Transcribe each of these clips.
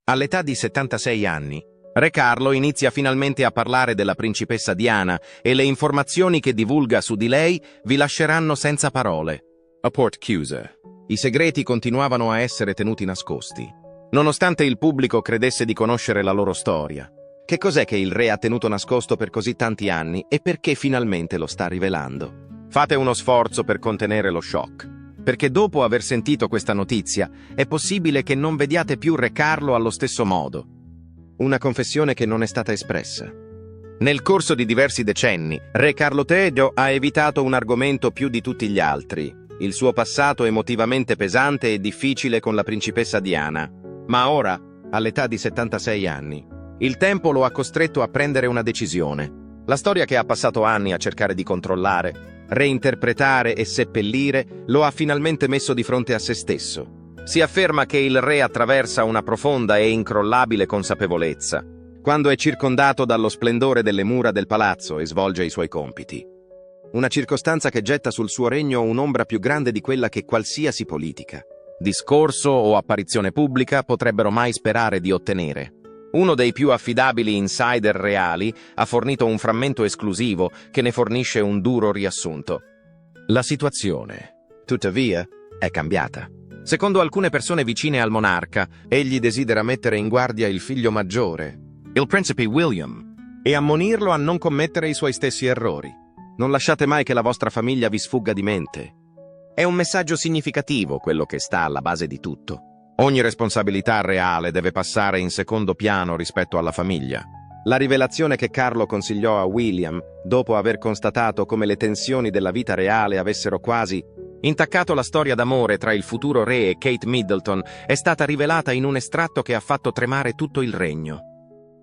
All'età di 76 anni, Re Carlo inizia finalmente a parlare della principessa Diana e le informazioni che divulga su di lei vi lasceranno senza parole. A porte chiuse. I segreti continuavano a essere tenuti nascosti, nonostante il pubblico credesse di conoscere la loro storia. Che cos'è che il re ha tenuto nascosto per così tanti anni e perché finalmente lo sta rivelando? Fate uno sforzo per contenere lo shock, perché dopo aver sentito questa notizia è possibile che non vediate più Re Carlo allo stesso modo. Una confessione che non è stata espressa. Nel corso di diversi decenni, Re Carlo III ha evitato un argomento più di tutti gli altri, il suo passato emotivamente pesante e difficile con la principessa Diana. Ma ora, all'età di 76 anni, il tempo lo ha costretto a prendere una decisione. La storia che ha passato anni a cercare di controllare, reinterpretare e seppellire, lo ha finalmente messo di fronte a se stesso. Si afferma che il re attraversa una profonda e incrollabile consapevolezza, quando è circondato dallo splendore delle mura del palazzo e svolge i suoi compiti. Una circostanza che getta sul suo regno un'ombra più grande di quella che qualsiasi politica, discorso o apparizione pubblica potrebbero mai sperare di ottenere. Uno dei più affidabili insider reali ha fornito un frammento esclusivo che ne fornisce un duro riassunto. La situazione, tuttavia, è cambiata. Secondo alcune persone vicine al monarca, egli desidera mettere in guardia il figlio maggiore, il principe William, e ammonirlo a non commettere i suoi stessi errori. Non lasciate mai che la vostra famiglia vi sfugga di mente. È un messaggio significativo quello che sta alla base di tutto. Ogni responsabilità reale deve passare in secondo piano rispetto alla famiglia. La rivelazione che Carlo consigliò a William, dopo aver constatato come le tensioni della vita reale avessero quasi intaccato la storia d'amore tra il futuro re e Kate Middleton, è stata rivelata in un estratto che ha fatto tremare tutto il regno.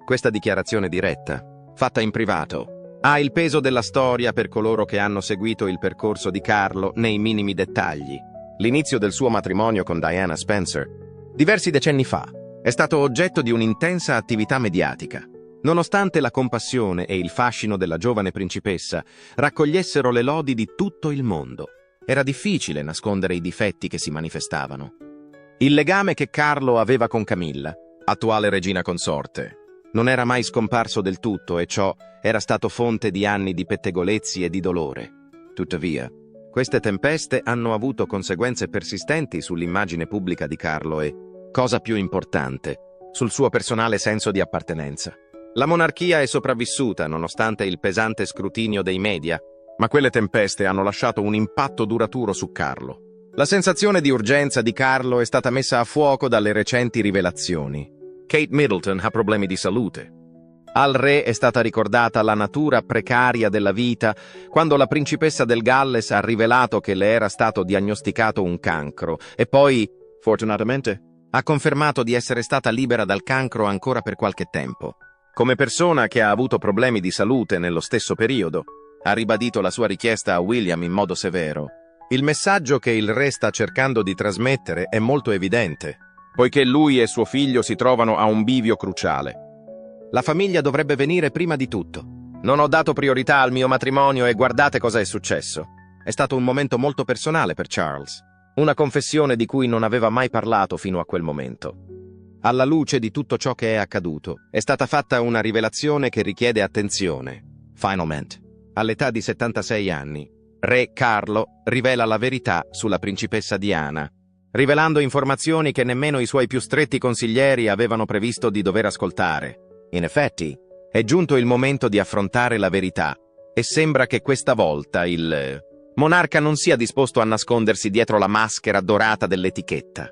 Questa dichiarazione diretta, fatta in privato, ha il peso della storia per coloro che hanno seguito il percorso di Carlo nei minimi dettagli. L'inizio del suo matrimonio con Diana Spencer, diversi decenni fa, è stato oggetto di un'intensa attività mediatica. Nonostante la compassione e il fascino della giovane principessa raccogliessero le lodi di tutto il mondo, era difficile nascondere i difetti che si manifestavano. Il legame che Carlo aveva con Camilla, attuale regina consorte, non era mai scomparso del tutto e ciò era stato fonte di anni di pettegolezzi e di dolore. Tuttavia, queste tempeste hanno avuto conseguenze persistenti sull'immagine pubblica di Carlo e, cosa più importante, sul suo personale senso di appartenenza. La monarchia è sopravvissuta nonostante il pesante scrutinio dei media, ma quelle tempeste hanno lasciato un impatto duraturo su Carlo. La sensazione di urgenza di Carlo è stata messa a fuoco dalle recenti rivelazioni. Kate Middleton ha problemi di salute. Al re è stata ricordata la natura precaria della vita quando la principessa del Galles ha rivelato che le era stato diagnosticato un cancro e poi, fortunatamente, ha confermato di essere stata libera dal cancro ancora per qualche tempo. Come persona che ha avuto problemi di salute nello stesso periodo, ha ribadito la sua richiesta a William in modo severo. Il messaggio che il re sta cercando di trasmettere è molto evidente, poiché lui e suo figlio si trovano a un bivio cruciale. La famiglia dovrebbe venire prima di tutto. Non ho dato priorità al mio matrimonio e guardate cosa è successo. È stato un momento molto personale per Charles, una confessione di cui non aveva mai parlato fino a quel momento. Alla luce di tutto ciò che è accaduto, è stata fatta una rivelazione che richiede attenzione. Finalmente, all'età di 76 anni, Re Carlo rivela la verità sulla principessa Diana, rivelando informazioni che nemmeno i suoi più stretti consiglieri avevano previsto di dover ascoltare. In effetti, è giunto il momento di affrontare la verità, e sembra che questa volta il monarca non sia disposto a nascondersi dietro la maschera dorata dell'etichetta.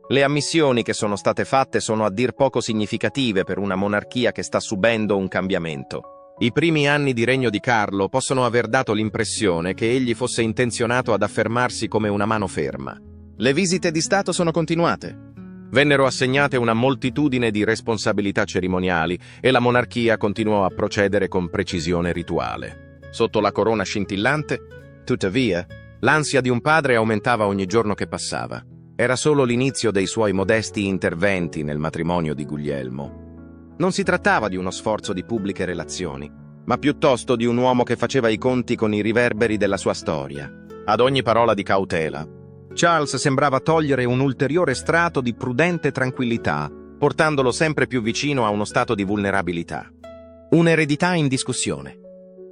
Le ammissioni che sono state fatte sono a dir poco significative per una monarchia che sta subendo un cambiamento. I primi anni di regno di Carlo possono aver dato l'impressione che egli fosse intenzionato ad affermarsi come una mano ferma. Le visite di Stato sono continuate. Vennero assegnate una moltitudine di responsabilità cerimoniali e la monarchia continuò a procedere con precisione rituale. Sotto la corona scintillante, tuttavia, l'ansia di un padre aumentava ogni giorno che passava. Era solo l'inizio dei suoi modesti interventi nel matrimonio di Guglielmo. Non si trattava di uno sforzo di pubbliche relazioni, ma piuttosto di un uomo che faceva i conti con i riverberi della sua storia. Ad ogni parola di cautela, Charles sembrava togliere un ulteriore strato di prudente tranquillità portandolo sempre più vicino a uno stato di vulnerabilità. Un'eredità in discussione.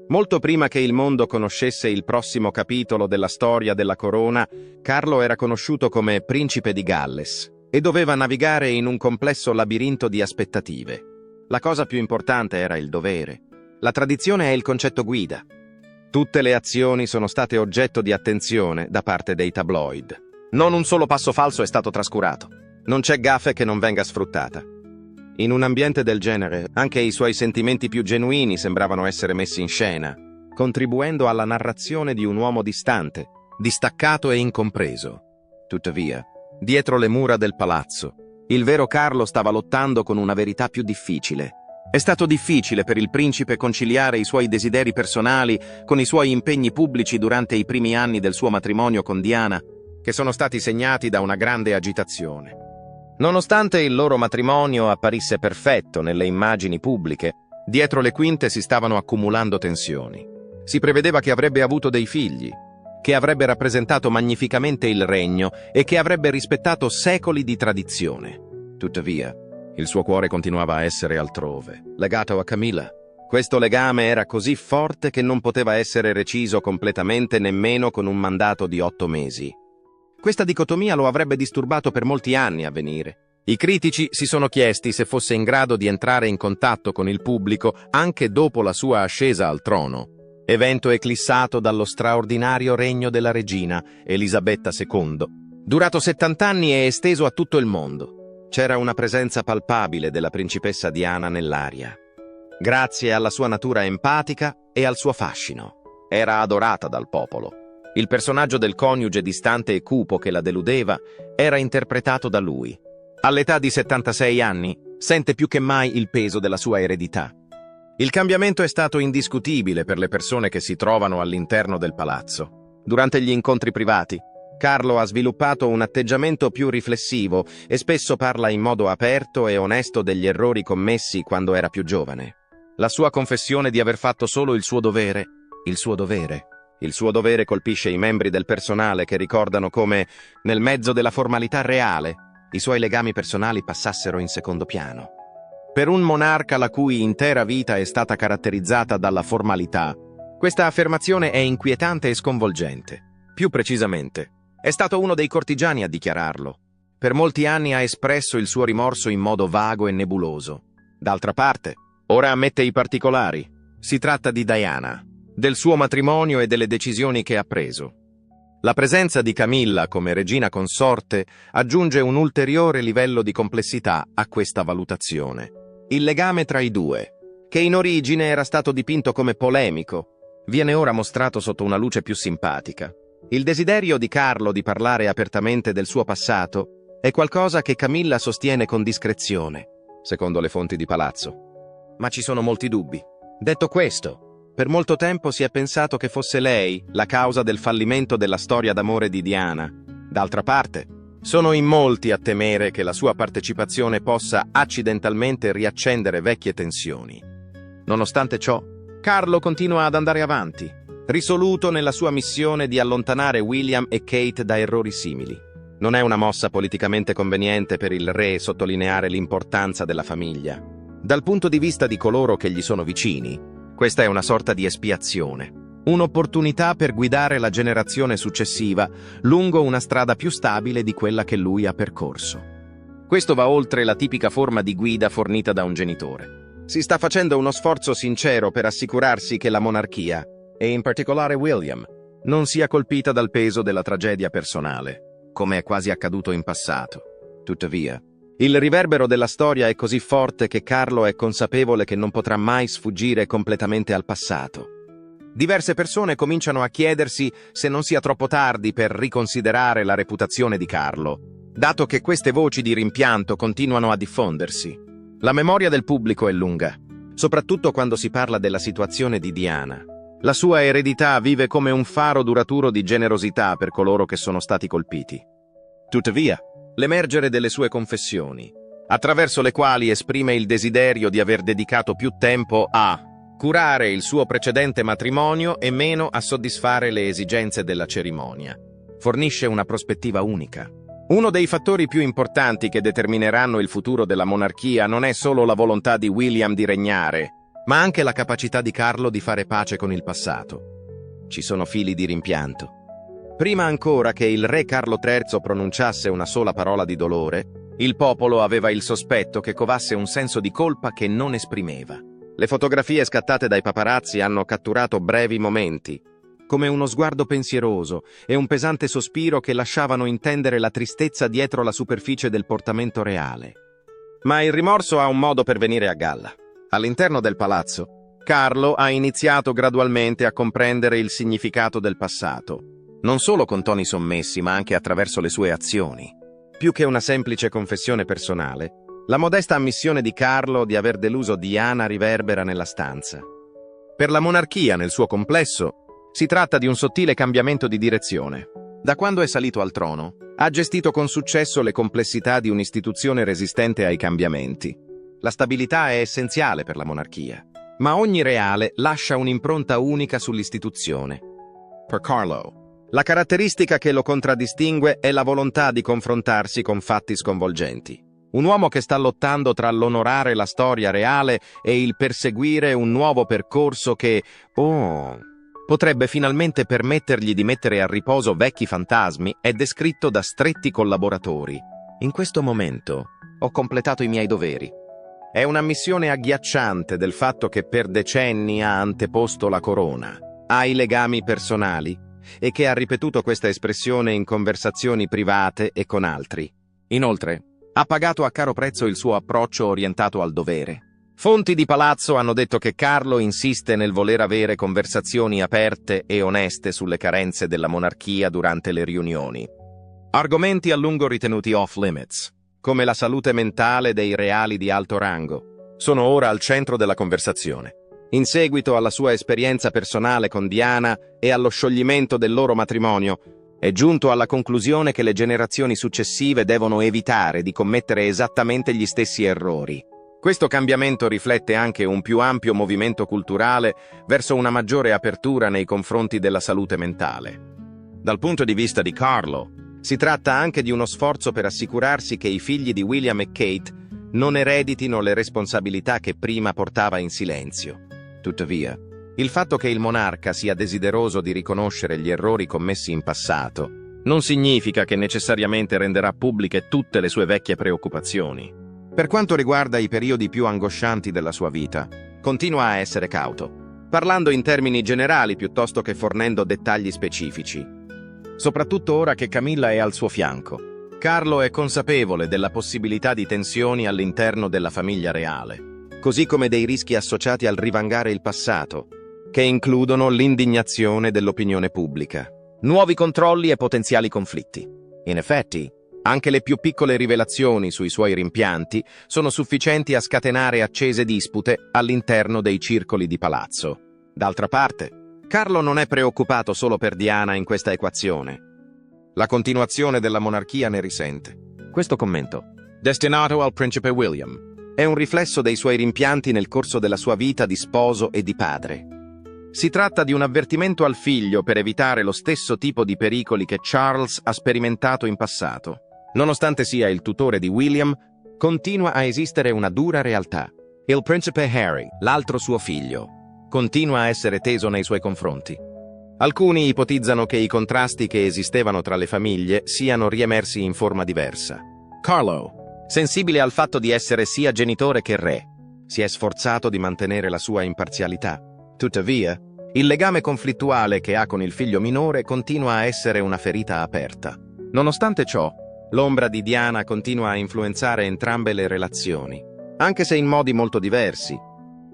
Molto prima che il mondo conoscesse il prossimo capitolo della storia della corona, Carlo era conosciuto come Principe di Galles e doveva navigare in un complesso labirinto di aspettative. La cosa più importante era il dovere. La tradizione è il concetto guida. Tutte le azioni sono state oggetto di attenzione da parte dei tabloid. Non un solo passo falso è stato trascurato. Non c'è gaffe che non venga sfruttata. In un ambiente del genere, anche i suoi sentimenti più genuini sembravano essere messi in scena, contribuendo alla narrazione di un uomo distante, distaccato e incompreso. Tuttavia, dietro le mura del palazzo, il vero Carlo stava lottando con una verità più difficile. È stato difficile per il principe conciliare i suoi desideri personali con i suoi impegni pubblici durante i primi anni del suo matrimonio con Diana, che sono stati segnati da una grande agitazione. Nonostante il loro matrimonio apparisse perfetto nelle immagini pubbliche, dietro le quinte si stavano accumulando tensioni. Si prevedeva che avrebbe avuto dei figli, che avrebbe rappresentato magnificamente il regno e che avrebbe rispettato secoli di tradizione. Tuttavia, il suo cuore continuava a essere altrove, legato a Camilla. Questo legame era così forte che non poteva essere reciso completamente nemmeno con un mandato di 8 mesi. Questa dicotomia lo avrebbe disturbato per molti anni a venire. I critici si sono chiesti se fosse in grado di entrare in contatto con il pubblico anche dopo la sua ascesa al trono, evento eclissato dallo straordinario regno della regina Elisabetta II, durato 70 anni e esteso a tutto il mondo. C'era una presenza palpabile della principessa Diana nell'aria. Grazie alla sua natura empatica e al suo fascino, era adorata dal popolo. Il personaggio del coniuge distante e cupo che la deludeva era interpretato da lui. All'età di 76 anni, sente più che mai il peso della sua eredità. Il cambiamento è stato indiscutibile per le persone che si trovano all'interno del palazzo. Durante gli incontri privati, Carlo ha sviluppato un atteggiamento più riflessivo e spesso parla in modo aperto e onesto degli errori commessi quando era più giovane. La sua confessione di aver fatto solo il suo dovere colpisce i membri del personale che ricordano come, nel mezzo della formalità reale, i suoi legami personali passassero in secondo piano. Per un monarca la cui intera vita è stata caratterizzata dalla formalità, questa affermazione è inquietante e sconvolgente. Più precisamente, è stato uno dei cortigiani a dichiararlo. Per molti anni ha espresso il suo rimorso in modo vago e nebuloso. D'altra parte, ora ammette i particolari. Si tratta di Diana, del suo matrimonio e delle decisioni che ha preso. La presenza di Camilla come regina consorte aggiunge un ulteriore livello di complessità a questa valutazione. Il legame tra i due, che in origine era stato dipinto come polemico, viene ora mostrato sotto una luce più simpatica. Il desiderio di Carlo di parlare apertamente del suo passato è qualcosa che Camilla sostiene con discrezione, secondo le fonti di palazzo. Ma ci sono molti dubbi. Detto questo, per molto tempo si è pensato che fosse lei la causa del fallimento della storia d'amore di Diana. D'altra parte, sono in molti a temere che la sua partecipazione possa accidentalmente riaccendere vecchie tensioni. Nonostante ciò, Carlo continua ad andare avanti, risoluto nella sua missione di allontanare William e Kate da errori simili. Non è una mossa politicamente conveniente per il re sottolineare l'importanza della famiglia. Dal punto di vista di coloro che gli sono vicini, questa è una sorta di espiazione, un'opportunità per guidare la generazione successiva lungo una strada più stabile di quella che lui ha percorso. Questo va oltre la tipica forma di guida fornita da un genitore. Si sta facendo uno sforzo sincero per assicurarsi che la monarchia, e in particolare William, non sia colpita dal peso della tragedia personale, come è quasi accaduto in passato. Tuttavia, il riverbero della storia è così forte che Carlo è consapevole che non potrà mai sfuggire completamente al passato. Diverse persone cominciano a chiedersi se non sia troppo tardi per riconsiderare la reputazione di Carlo, dato che queste voci di rimpianto continuano a diffondersi. La memoria del pubblico è lunga, soprattutto quando si parla della situazione di Diana. La sua eredità vive come un faro duraturo di generosità per coloro che sono stati colpiti. Tuttavia, l'emergere delle sue confessioni, attraverso le quali esprime il desiderio di aver dedicato più tempo a curare il suo precedente matrimonio e meno a soddisfare le esigenze della cerimonia, fornisce una prospettiva unica. Uno dei fattori più importanti che determineranno il futuro della monarchia non è solo la volontà di William di regnare, ma anche la capacità di Carlo di fare pace con il passato. Ci sono fili di rimpianto. Prima ancora che il re Carlo III pronunciasse una sola parola di dolore, il popolo aveva il sospetto che covasse un senso di colpa che non esprimeva. Le fotografie scattate dai paparazzi hanno catturato brevi momenti, come uno sguardo pensieroso e un pesante sospiro che lasciavano intendere la tristezza dietro la superficie del portamento reale. Ma il rimorso ha un modo per venire a galla. All'interno del palazzo, Carlo ha iniziato gradualmente a comprendere il significato del passato, non solo con toni sommessi, ma anche attraverso le sue azioni. Più che una semplice confessione personale, la modesta ammissione di Carlo di aver deluso Diana riverbera nella stanza. Per la monarchia nel suo complesso, si tratta di un sottile cambiamento di direzione. Da quando è salito al trono, ha gestito con successo le complessità di un'istituzione resistente ai cambiamenti. La stabilità è essenziale per la monarchia, ma ogni reale lascia un'impronta unica sull'istituzione. Per Carlo, la caratteristica che lo contraddistingue è la volontà di confrontarsi con fatti sconvolgenti. Un uomo che sta lottando tra l'onorare la storia reale e il perseguire un nuovo percorso che, potrebbe finalmente permettergli di mettere a riposo vecchi fantasmi, è descritto da stretti collaboratori. In questo momento ho completato i miei doveri. È una missione agghiacciante del fatto che per decenni ha anteposto la corona ai legami personali e che ha ripetuto questa espressione in conversazioni private e con altri. Inoltre, ha pagato a caro prezzo il suo approccio orientato al dovere. Fonti di palazzo hanno detto che Carlo insiste nel voler avere conversazioni aperte e oneste sulle carenze della monarchia durante le riunioni. Argomenti a lungo ritenuti off-limits, come la salute mentale dei reali di alto rango, sono ora al centro della conversazione. In seguito alla sua esperienza personale con Diana e allo scioglimento del loro matrimonio, è giunto alla conclusione che le generazioni successive devono evitare di commettere esattamente gli stessi errori. Questo cambiamento riflette anche un più ampio movimento culturale verso una maggiore apertura nei confronti della salute mentale. Dal punto di vista di Carlo, si tratta anche di uno sforzo per assicurarsi che i figli di William e Kate non ereditino le responsabilità che prima portava in silenzio. Tuttavia, il fatto che il monarca sia desideroso di riconoscere gli errori commessi in passato non significa che necessariamente renderà pubbliche tutte le sue vecchie preoccupazioni. Per quanto riguarda i periodi più angoscianti della sua vita, continua a essere cauto, parlando in termini generali piuttosto che fornendo dettagli specifici. Soprattutto ora che Camilla è al suo fianco, Carlo è consapevole della possibilità di tensioni all'interno della famiglia reale, così come dei rischi associati al rivangare il passato, che includono l'indignazione dell'opinione pubblica, nuovi controlli e potenziali conflitti. In effetti, anche le più piccole rivelazioni sui suoi rimpianti sono sufficienti a scatenare accese dispute all'interno dei circoli di palazzo. D'altra parte, Carlo non è preoccupato solo per Diana in questa equazione. La continuazione della monarchia ne risente. Questo commento, destinato al principe William, è un riflesso dei suoi rimpianti nel corso della sua vita di sposo e di padre. Si tratta di un avvertimento al figlio per evitare lo stesso tipo di pericoli che Charles ha sperimentato in passato. Nonostante sia il tutore di William, continua a esistere una dura realtà. Il principe Harry, l'altro suo figlio, continua a essere teso nei suoi confronti. Alcuni ipotizzano che i contrasti che esistevano tra le famiglie siano riemersi in forma diversa. Carlo, sensibile al fatto di essere sia genitore che re, si è sforzato di mantenere la sua imparzialità. Tuttavia, il legame conflittuale che ha con il figlio minore continua a essere una ferita aperta. Nonostante ciò, l'ombra di Diana continua a influenzare entrambe le relazioni, anche se in modi molto diversi.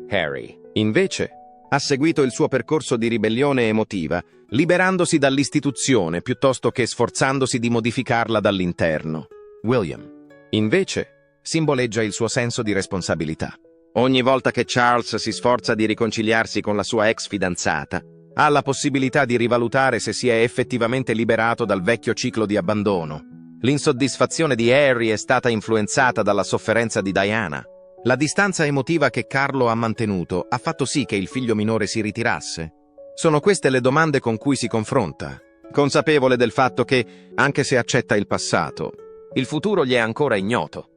Harry, invece, ha seguito il suo percorso di ribellione emotiva, liberandosi dall'istituzione piuttosto che sforzandosi di modificarla dall'interno. William, invece, simboleggia il suo senso di responsabilità. Ogni volta che Charles si sforza di riconciliarsi con la sua ex fidanzata, ha la possibilità di rivalutare se si è effettivamente liberato dal vecchio ciclo di abbandono. L'insoddisfazione di Harry è stata influenzata dalla sofferenza di Diana. La distanza emotiva che Carlo ha mantenuto ha fatto sì che il figlio minore si ritirasse. Sono queste le domande con cui si confronta. consapevole del fatto che, anche se accetta il passato, il futuro gli è ancora ignoto.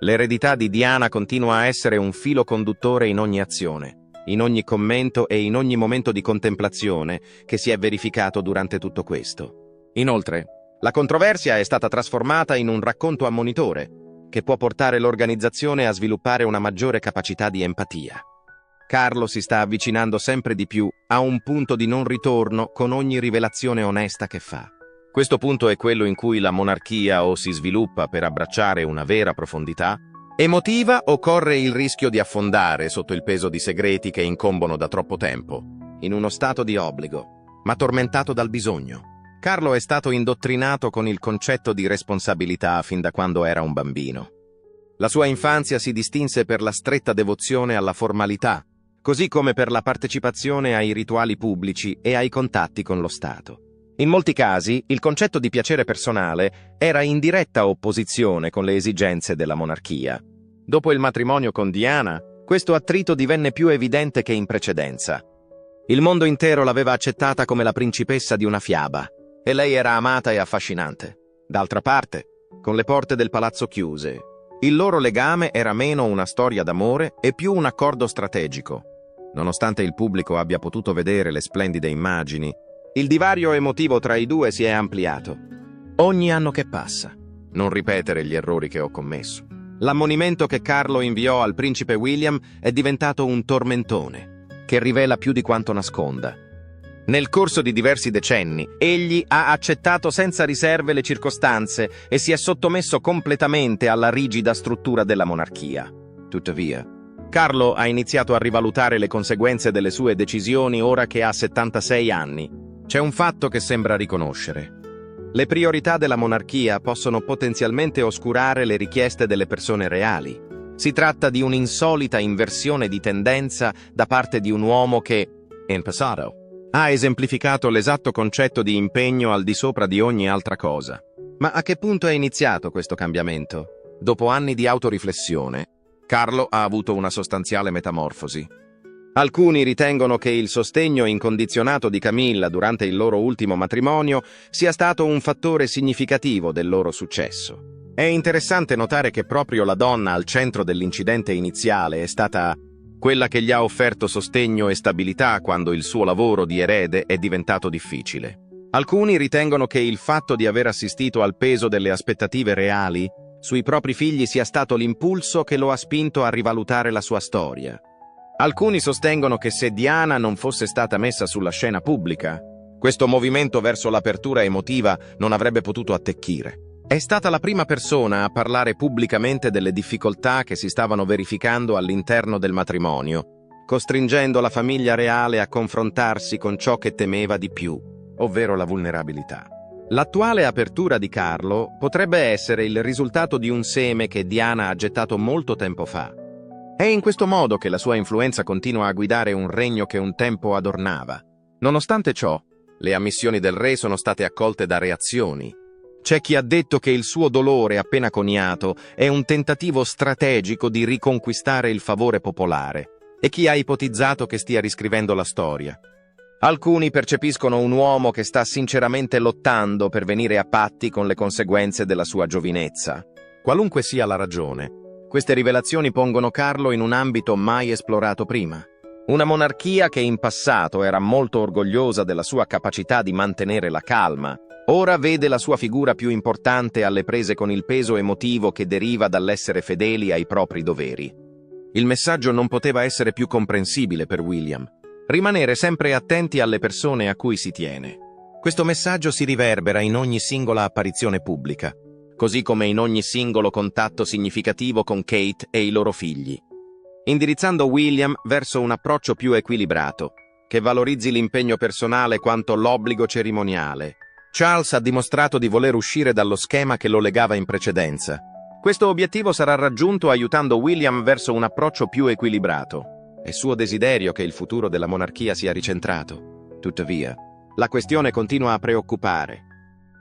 L'eredità di Diana continua a essere un filo conduttore in ogni azione, in ogni commento e in ogni momento di contemplazione che si è verificato durante tutto questo. Inoltre, la controversia è stata trasformata in un racconto ammonitore che può portare l'organizzazione a sviluppare una maggiore capacità di empatia. Carlo si sta avvicinando sempre di più a un punto di non ritorno con ogni rivelazione onesta che fa. Questo punto è quello in cui la monarchia o si sviluppa per abbracciare una vera profondità emotiva o corre il rischio di affondare sotto il peso di segreti che incombono da troppo tempo, in uno stato di obbligo, ma tormentato dal bisogno. Carlo è stato indottrinato con il concetto di responsabilità fin da quando era un bambino. La sua infanzia si distinse per la stretta devozione alla formalità, così come per la partecipazione ai rituali pubblici e ai contatti con lo Stato. In molti casi, il concetto di piacere personale era in diretta opposizione con le esigenze della monarchia. Dopo il matrimonio con Diana, questo attrito divenne più evidente che in precedenza. Il mondo intero l'aveva accettata come la principessa di una fiaba, e lei era amata e affascinante. D'altra parte, con le porte del palazzo chiuse, il loro legame era meno una storia d'amore e più un accordo strategico. Nonostante il pubblico abbia potuto vedere le splendide immagini, il divario emotivo tra i due si è ampliato. Ogni anno che passa, non ripetere gli errori che ho commesso. L'ammonimento che Carlo inviò al principe William è diventato un tormentone, che rivela più di quanto nasconda. Nel corso di diversi decenni, egli ha accettato senza riserve le circostanze e si è sottomesso completamente alla rigida struttura della monarchia. Tuttavia, Carlo ha iniziato a rivalutare le conseguenze delle sue decisioni ora che ha 76 anni. C'è un fatto che sembra riconoscere. Le priorità della monarchia possono potenzialmente oscurare le richieste delle persone reali. Si tratta di un'insolita inversione di tendenza da parte di un uomo che, in passato, ha esemplificato l'esatto concetto di impegno al di sopra di ogni altra cosa. Ma a che punto è iniziato questo cambiamento? Dopo anni di autoriflessione, Carlo ha avuto una sostanziale metamorfosi. Alcuni ritengono che il sostegno incondizionato di Camilla durante il loro ultimo matrimonio sia stato un fattore significativo del loro successo. È interessante notare che proprio la donna al centro dell'incidente iniziale è stata quella che gli ha offerto sostegno e stabilità quando il suo lavoro di erede è diventato difficile. Alcuni ritengono che il fatto di aver assistito al peso delle aspettative reali sui propri figli sia stato l'impulso che lo ha spinto a rivalutare la sua storia. Alcuni sostengono che se Diana non fosse stata messa sulla scena pubblica, questo movimento verso l'apertura emotiva non avrebbe potuto attecchire. È stata la prima persona a parlare pubblicamente delle difficoltà che si stavano verificando all'interno del matrimonio, costringendo la famiglia reale a confrontarsi con ciò che temeva di più, ovvero la vulnerabilità. L'attuale apertura di Carlo potrebbe essere il risultato di un seme che Diana ha gettato molto tempo fa. È in questo modo che la sua influenza continua a guidare un regno che un tempo adornava. Nonostante ciò, le ammissioni del re sono state accolte da reazioni. C'è chi ha detto che il suo dolore appena coniato è un tentativo strategico di riconquistare il favore popolare, e chi ha ipotizzato che stia riscrivendo la storia. Alcuni percepiscono un uomo che sta sinceramente lottando per venire a patti con le conseguenze della sua giovinezza. Qualunque sia la ragione, queste rivelazioni pongono Carlo in un ambito mai esplorato prima. Una monarchia che in passato era molto orgogliosa della sua capacità di mantenere la calma, ora vede la sua figura più importante alle prese con il peso emotivo che deriva dall'essere fedeli ai propri doveri. Il messaggio non poteva essere più comprensibile per William. Rimanere sempre attenti alle persone a cui si tiene. Questo messaggio si riverbera in ogni singola apparizione pubblica, così come in ogni singolo contatto significativo con Kate e i loro figli, indirizzando William verso un approccio più equilibrato, che valorizzi l'impegno personale quanto l'obbligo cerimoniale. Charles ha dimostrato di voler uscire dallo schema che lo legava in precedenza. Questo obiettivo sarà raggiunto aiutando William verso un approccio più equilibrato. È suo desiderio che il futuro della monarchia sia ricentrato. Tuttavia, la questione continua a preoccupare.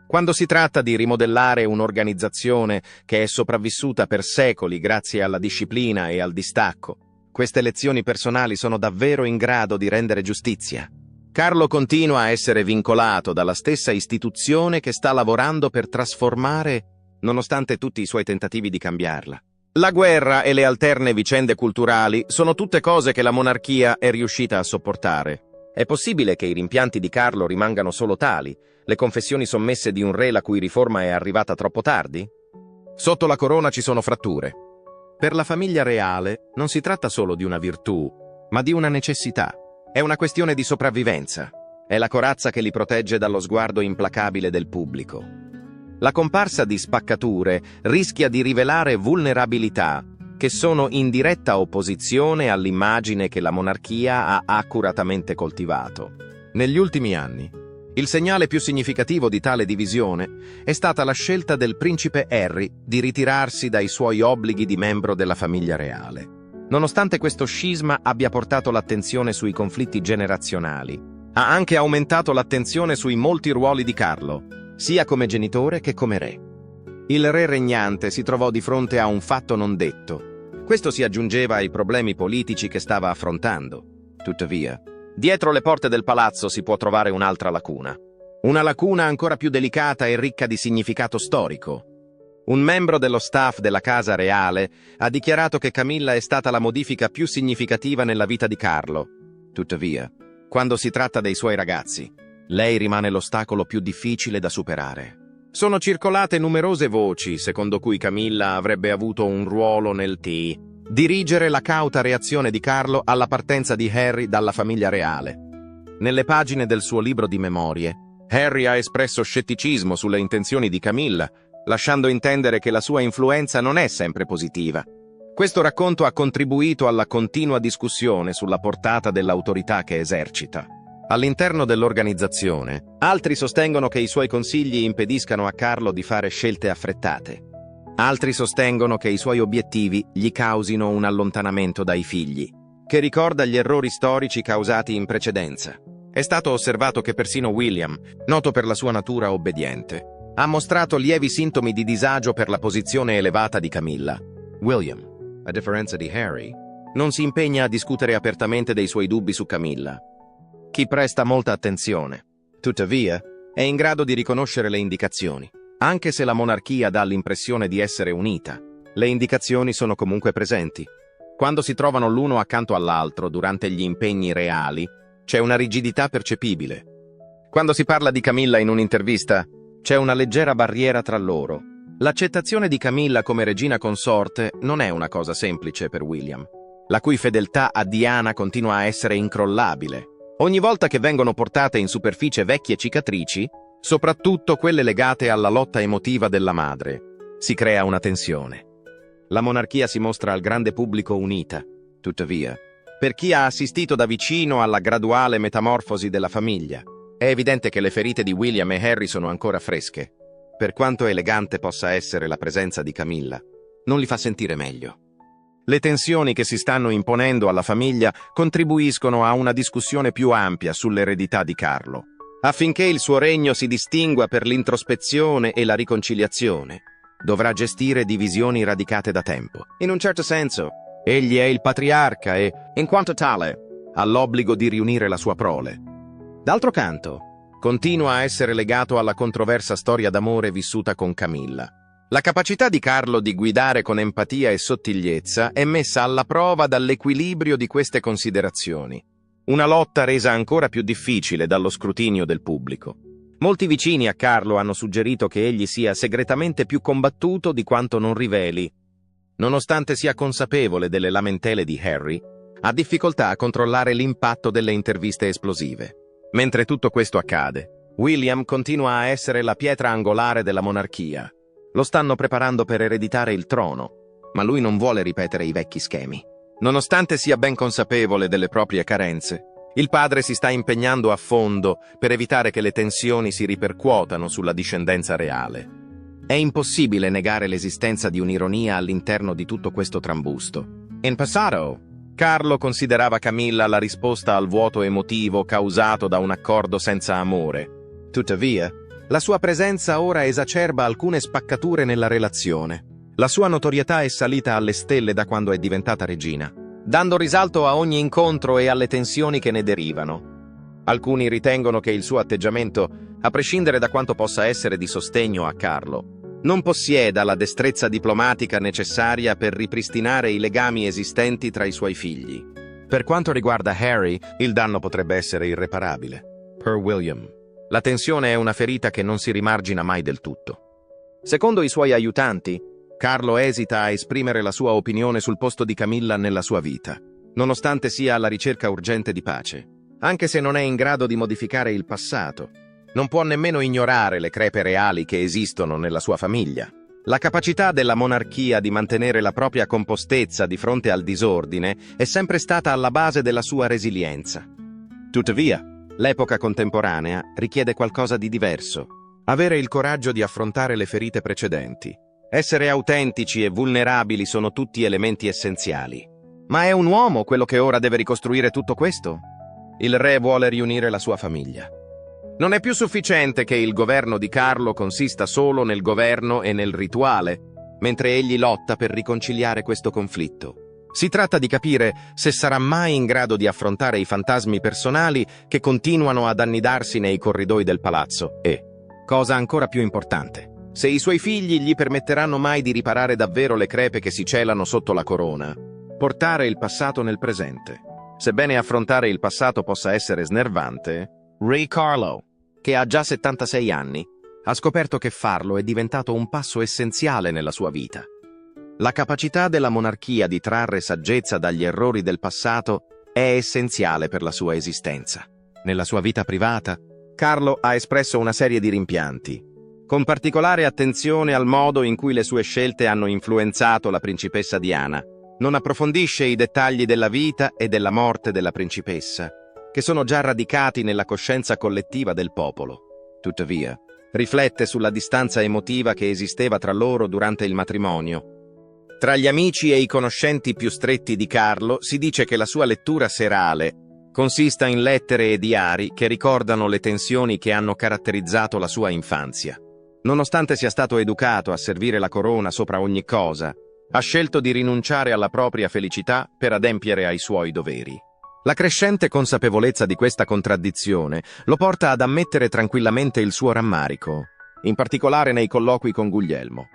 Quando si tratta di rimodellare un'organizzazione che è sopravvissuta per secoli grazie alla disciplina e al distacco, queste lezioni personali sono davvero in grado di rendere giustizia. Carlo continua a essere vincolato dalla stessa istituzione che sta lavorando per trasformare, nonostante tutti i suoi tentativi di cambiarla. La guerra e le alterne vicende culturali sono tutte cose che la monarchia è riuscita a sopportare. È possibile che i rimpianti di Carlo rimangano solo tali, le confessioni sommesse di un re la cui riforma è arrivata troppo tardi? Sotto la corona ci sono fratture. Per la famiglia reale non si tratta solo di una virtù, ma di una necessità. È una questione di sopravvivenza. È la corazza che li protegge dallo sguardo implacabile del pubblico. La comparsa di spaccature rischia di rivelare vulnerabilità che sono in diretta opposizione all'immagine che la monarchia ha accuratamente coltivato. Negli ultimi anni, il segnale più significativo di tale divisione è stata la scelta del principe Harry di ritirarsi dai suoi obblighi di membro della famiglia reale. Nonostante questo scisma abbia portato l'attenzione sui conflitti generazionali, ha anche aumentato l'attenzione sui molti ruoli di Carlo, sia come genitore che come re. Il re regnante si trovò di fronte a un fatto non detto. Questo si aggiungeva ai problemi politici che stava affrontando. Tuttavia, dietro le porte del palazzo si può trovare un'altra lacuna. Una lacuna ancora più delicata e ricca di significato storico. Un membro dello staff della Casa Reale ha dichiarato che Camilla è stata la modifica più significativa nella vita di Carlo. Tuttavia, quando si tratta dei suoi ragazzi, lei rimane l'ostacolo più difficile da superare. Sono circolate numerose voci secondo cui Camilla avrebbe avuto un ruolo nel dirigere la cauta reazione di Carlo alla partenza di Harry dalla famiglia reale. Nelle pagine del suo libro di memorie, Harry ha espresso scetticismo sulle intenzioni di Camilla, lasciando intendere che la sua influenza non è sempre positiva. Questo racconto ha contribuito alla continua discussione sulla portata dell'autorità che esercita. All'interno dell'organizzazione, altri sostengono che i suoi consigli impediscano a Carlo di fare scelte affrettate. Altri sostengono che i suoi obiettivi gli causino un allontanamento dai figli, che ricorda gli errori storici causati in precedenza. È stato osservato che persino William, noto per la sua natura obbediente, ha mostrato lievi sintomi di disagio per la posizione elevata di Camilla. William, a differenza di Harry, non si impegna a discutere apertamente dei suoi dubbi su Camilla. Chi presta molta attenzione, tuttavia, è in grado di riconoscere le indicazioni. Anche se la monarchia dà l'impressione di essere unita, le indicazioni sono comunque presenti. Quando si trovano l'uno accanto all'altro durante gli impegni reali, c'è una rigidità percepibile. Quando si parla di Camilla in un'intervista, c'è una leggera barriera tra loro. L'accettazione di Camilla come regina consorte non è una cosa semplice per William, la cui fedeltà a Diana continua a essere incrollabile. Ogni volta che vengono portate in superficie vecchie cicatrici, soprattutto quelle legate alla lotta emotiva della madre, si crea una tensione. La monarchia si mostra al grande pubblico unita. Tuttavia, per chi ha assistito da vicino alla graduale metamorfosi della famiglia, è evidente che le ferite di William e Harry sono ancora fresche. Per quanto elegante possa essere la presenza di Camilla, non li fa sentire meglio. Le tensioni che si stanno imponendo alla famiglia contribuiscono a una discussione più ampia sull'eredità di Carlo. Affinché il suo regno si distingua per l'introspezione e la riconciliazione, dovrà gestire divisioni radicate da tempo. In un certo senso, egli è il patriarca e, in quanto tale, ha l'obbligo di riunire la sua prole. D'altro canto, continua a essere legato alla controversa storia d'amore vissuta con Camilla. La capacità di Carlo di guidare con empatia e sottigliezza è messa alla prova dall'equilibrio di queste considerazioni. Una lotta resa ancora più difficile dallo scrutinio del pubblico. Molti vicini a Carlo hanno suggerito che egli sia segretamente più combattuto di quanto non riveli. Nonostante sia consapevole delle lamentele di Harry, ha difficoltà a controllare l'impatto delle interviste esplosive. Mentre tutto questo accade, William continua a essere la pietra angolare della monarchia. Lo stanno preparando per ereditare il trono, ma lui non vuole ripetere i vecchi schemi. Nonostante sia ben consapevole delle proprie carenze, il padre si sta impegnando a fondo per evitare che le tensioni si ripercuotano sulla discendenza reale. È impossibile negare l'esistenza di un'ironia all'interno di tutto questo trambusto. In passato, Carlo considerava Camilla la risposta al vuoto emotivo causato da un accordo senza amore. Tuttavia, la sua presenza ora esacerba alcune spaccature nella relazione. La sua notorietà è salita alle stelle da quando è diventata regina, dando risalto a ogni incontro e alle tensioni che ne derivano. Alcuni ritengono che il suo atteggiamento, a prescindere da quanto possa essere di sostegno a Carlo, non possieda la destrezza diplomatica necessaria per ripristinare i legami esistenti tra i suoi figli. Per quanto riguarda Harry, il danno potrebbe essere irreparabile. Per William, la tensione è una ferita che non si rimargina mai del tutto. Secondo i suoi aiutanti, Carlo esita a esprimere la sua opinione sul posto di Camilla nella sua vita, nonostante sia alla ricerca urgente di pace. Anche se non è in grado di modificare il passato, non può nemmeno ignorare le crepe reali che esistono nella sua famiglia. La capacità della monarchia di mantenere la propria compostezza di fronte al disordine è sempre stata alla base della sua resilienza. Tuttavia, l'epoca contemporanea richiede qualcosa di diverso. Avere il coraggio di affrontare le ferite precedenti. Essere autentici e vulnerabili sono tutti elementi essenziali. Ma è un uomo quello che ora deve ricostruire tutto questo? Il re vuole riunire la sua famiglia. Non è più sufficiente che il governo di Carlo consista solo nel governo e nel rituale, mentre egli lotta per riconciliare questo conflitto. Si tratta di capire se sarà mai in grado di affrontare i fantasmi personali che continuano ad annidarsi nei corridoi del palazzo e, cosa ancora più importante, se i suoi figli gli permetteranno mai di riparare davvero le crepe che si celano sotto la corona. Portare il passato nel presente. Sebbene affrontare il passato possa essere snervante, Re Carlo, che ha già 76 anni, ha scoperto che farlo è diventato un passo essenziale nella sua vita. La capacità della monarchia di trarre saggezza dagli errori del passato è essenziale per la sua esistenza. Nella sua vita privata, Carlo ha espresso una serie di rimpianti, con particolare attenzione al modo in cui le sue scelte hanno influenzato la principessa Diana. Non approfondisce i dettagli della vita e della morte della principessa, che sono già radicati nella coscienza collettiva del popolo. Tuttavia, riflette sulla distanza emotiva che esisteva tra loro durante il matrimonio. Tra gli amici e i conoscenti più stretti di Carlo si dice che la sua lettura serale consista in lettere e diari che ricordano le tensioni che hanno caratterizzato la sua infanzia. Nonostante sia stato educato a servire la corona sopra ogni cosa, ha scelto di rinunciare alla propria felicità per adempiere ai suoi doveri. La crescente consapevolezza di questa contraddizione lo porta ad ammettere tranquillamente il suo rammarico, in particolare nei colloqui con Guglielmo.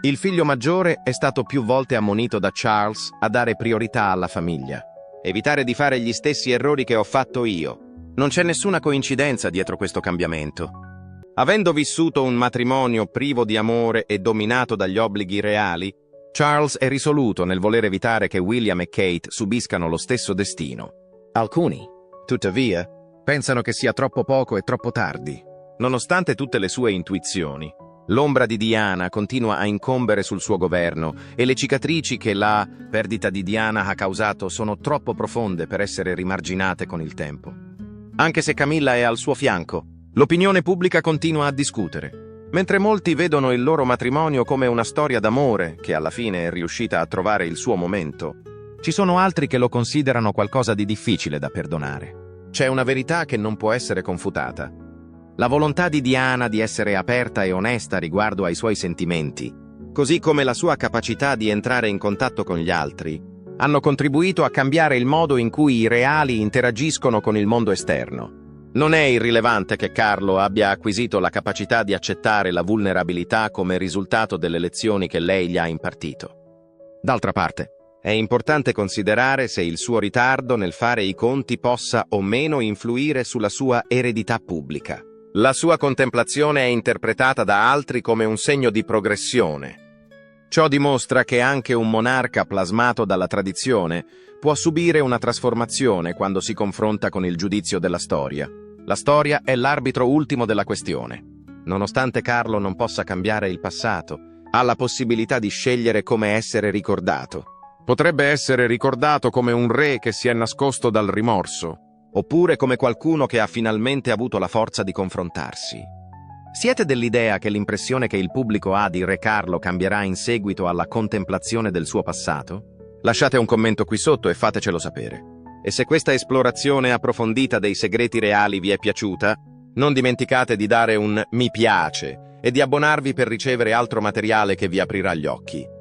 Il figlio maggiore è stato più volte ammonito da Charles a dare priorità alla famiglia. Evitare di fare gli stessi errori che ho fatto io. Non c'è nessuna coincidenza dietro questo cambiamento. Avendo vissuto un matrimonio privo di amore e dominato dagli obblighi reali, Charles è risoluto nel voler evitare che William e Kate subiscano lo stesso destino. Alcuni, tuttavia, pensano che sia troppo poco e troppo tardi. Nonostante tutte le sue intuizioni, l'ombra di Diana continua a incombere sul suo governo e le cicatrici che la perdita di Diana ha causato sono troppo profonde per essere rimarginate con il tempo. Anche se Camilla è al suo fianco, l'opinione pubblica continua a discutere. Mentre molti vedono il loro matrimonio come una storia d'amore che alla fine è riuscita a trovare il suo momento, ci sono altri che lo considerano qualcosa di difficile da perdonare. C'è una verità che non può essere confutata. La volontà di Diana di essere aperta e onesta riguardo ai suoi sentimenti, così come la sua capacità di entrare in contatto con gli altri, hanno contribuito a cambiare il modo in cui i reali interagiscono con il mondo esterno. Non è irrilevante che Carlo abbia acquisito la capacità di accettare la vulnerabilità come risultato delle lezioni che lei gli ha impartito. D'altra parte, è importante considerare se il suo ritardo nel fare i conti possa o meno influire sulla sua eredità pubblica. La sua contemplazione è interpretata da altri come un segno di progressione. Ciò dimostra che anche un monarca plasmato dalla tradizione può subire una trasformazione quando si confronta con il giudizio della storia. La storia è l'arbitro ultimo della questione. Nonostante Carlo non possa cambiare il passato, ha la possibilità di scegliere come essere ricordato. Potrebbe essere ricordato come un re che si è nascosto dal rimorso, oppure come qualcuno che ha finalmente avuto la forza di confrontarsi. Siete dell'idea che l'impressione che il pubblico ha di Re Carlo cambierà in seguito alla contemplazione del suo passato? Lasciate un commento qui sotto e fatecelo sapere. E se questa esplorazione approfondita dei segreti reali vi è piaciuta, non dimenticate di dare un mi piace e di abbonarvi per ricevere altro materiale che vi aprirà gli occhi.